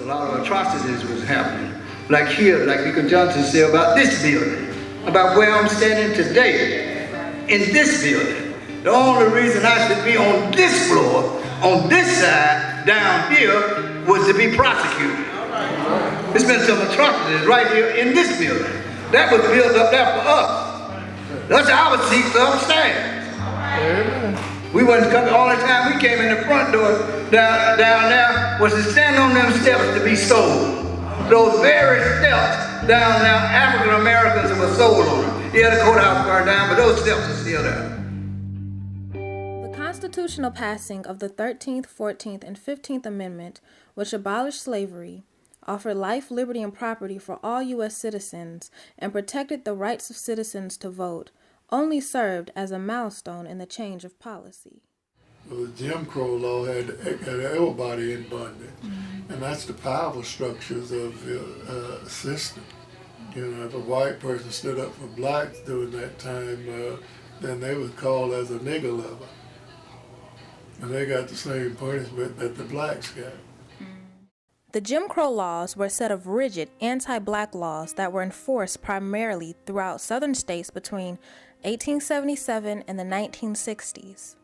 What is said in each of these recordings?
a lot of atrocities was happening. Like here, like Deacon Johnson said about this building, about where I'm standing today, in this building. The only reason I should be on this floor, on this side, down here, was to be prosecuted. There's been some atrocities right here in this building. That was built up there for us. That's our seats upstairs. We wasn't coming all the time. We came in the front door down there was to stand on them steps to be sold. Those very steps down there, African Americans were sold on them. Yeah, the courthouse burned down, but those steps are still there. The constitutional passing of the 13th, 14th, and 15th Amendment, which abolished slavery, offered life, liberty, and property for all U.S. citizens, and protected the rights of citizens to vote, only served as a milestone in the change of policy. Well, the Jim Crow law had everybody in bondage, and that's the power structures of the system. You know, if a white person stood up for blacks during that time, then they was called as a nigger lover. And they got the same punishment that the blacks got. The Jim Crow laws were a set of rigid anti-black laws that were enforced primarily throughout southern states between 1877 and the 1960s.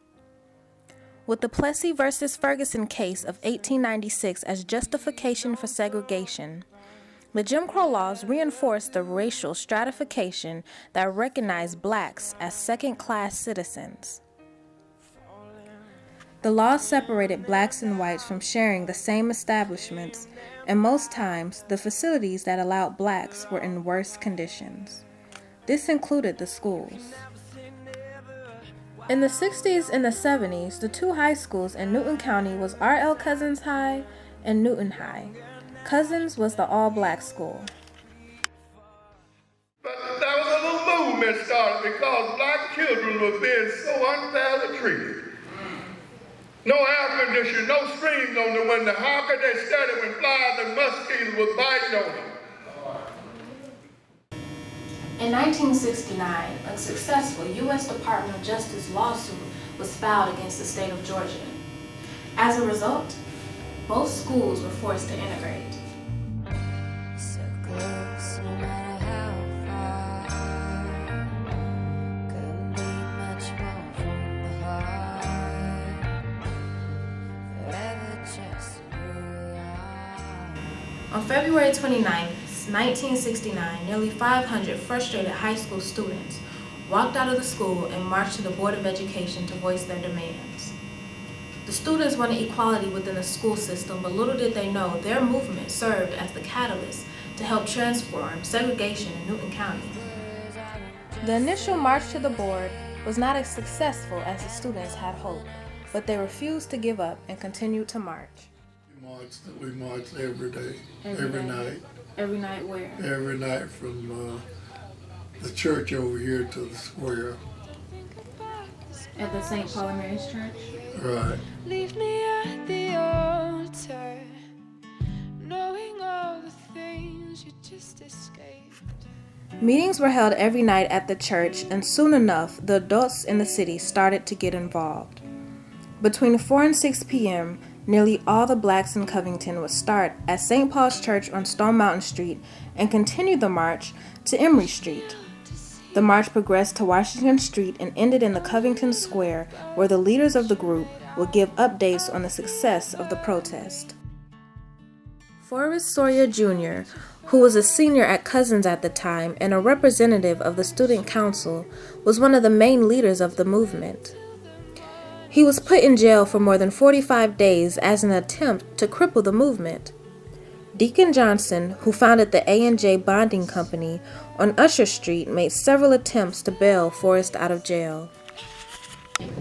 With the Plessy versus Ferguson case of 1896 as justification for segregation, the Jim Crow laws reinforced the racial stratification that recognized blacks as second-class citizens. The laws separated blacks and whites from sharing the same establishments, and most times, the facilities that allowed blacks were in worse conditions. This included the schools. In the 60s and the 70s, the two high schools in Newton County was R.L. Cousins High and Newton High. Cousins was the all-black school. But there was a little movement started because black children were being so unfairly treated. No air conditioning, no screens on the window. How could they study when flies and mosquitoes were biting on them? In 1969, a successful U.S. Department of Justice lawsuit was filed against the state of Georgia. As a result, both schools were forced to integrate. So close, no matter how far, couldn't be much more from the heart, forever just who we are. On February 29, 1969, nearly 500 frustrated high school students walked out of the school and marched to the Board of Education to voice their demands. The students wanted equality within the school system, but little did they know their movement served as the catalyst to help transform segregation in Newton County. The initial march to the board was not as successful as the students had hoped, but they refused to give up and continued to march. We marched every day, every night. Every night where? Every night from the church over here to the square. At the St. Paul and Mary's Church? Right. Leave me at the altar, knowing all the things you just escaped. Meetings were held every night at the church, and soon enough, the adults in the city started to get involved. Between 4 and 6 p.m., nearly all the blacks in Covington would start at St. Paul's Church on Stone Mountain Street and continue the march to Emory Street. The march progressed to Washington Street and ended in the Covington Square, where the leaders of the group would give updates on the success of the protest. Forrest Sawyer Jr., who was a senior at Cousins at the time and a representative of the Student Council, was one of the main leaders of the movement. He was put in jail for more than 45 days as an attempt to cripple the movement. Deacon Johnson, who founded the A&J Bonding Company on Usher Street, made several attempts to bail Forrest out of jail.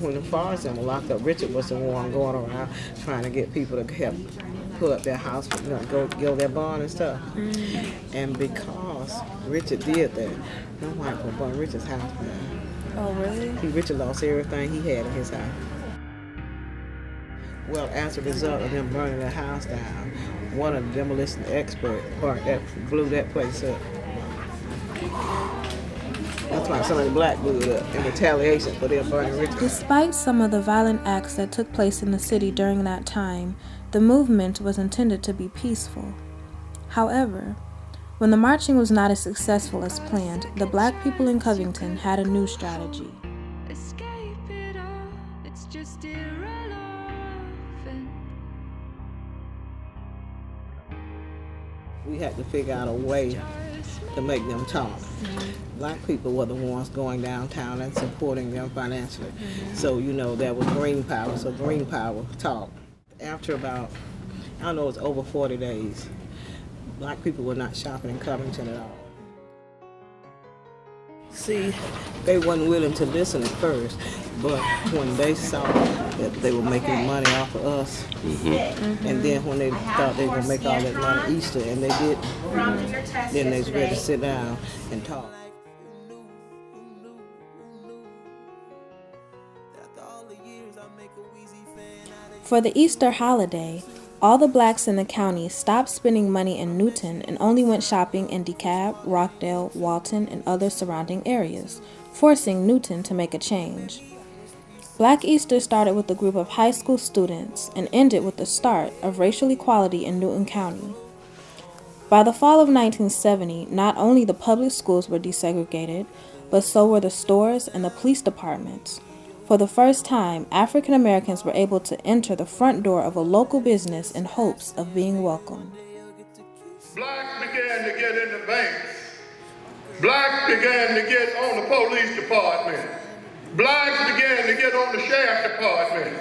When the Forrest were locked up, Richard was the one going around trying to get people to help put up their house, go their bond and stuff. And because Richard did that, no white people burned Richard's house down. Oh, really? Richard lost everything he had in his house. Well, as a result of them burning their house down, one of the demolition experts blew that place up. That's why some of the black blew it up in retaliation for their burning Richard. Despite some of the violent acts that took place in the city during that time, The movement was intended to be peaceful. However, when the marching was not as successful as planned, the black people in Covington had a new strategy. Escape it all, it's just irrelevant. We had to figure out a way to make them talk. Black people were the ones going downtown and supporting them financially. So, that was green power, so green power talked. After about, I don't know, it was over 40 days, black people were not shopping in Covington at all. See, they wasn't willing to listen at first, but when they saw that they were making money off of us, and then when they thought they were going to make all that money Easter, and they did, then they was ready to sit down and talk. For the Easter holiday, all the blacks in the county stopped spending money in Newton and only went shopping in DeKalb, Rockdale, Walton, and other surrounding areas, forcing Newton to make a change. Black Easter started with a group of high school students and ended with the start of racial equality in Newton County. By the fall of 1970, not only the public schools were desegregated, but so were the stores and the police departments. For the first time, African Americans were able to enter the front door of a local business in hopes of being welcomed. Blacks began to get in the banks. Blacks began to get on the police department. Blacks began to get on the sheriff department.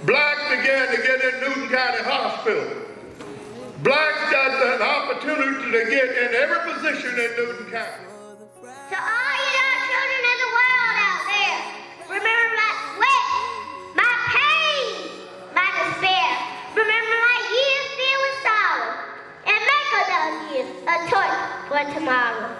Blacks began to get in Newton County Hospital. Blacks got an opportunity to get in every position in Newton County. To all you young children in the world out there, remember my sweat, my pain, my despair. Remember my years filled with sorrow, and make of those years a torch for tomorrow.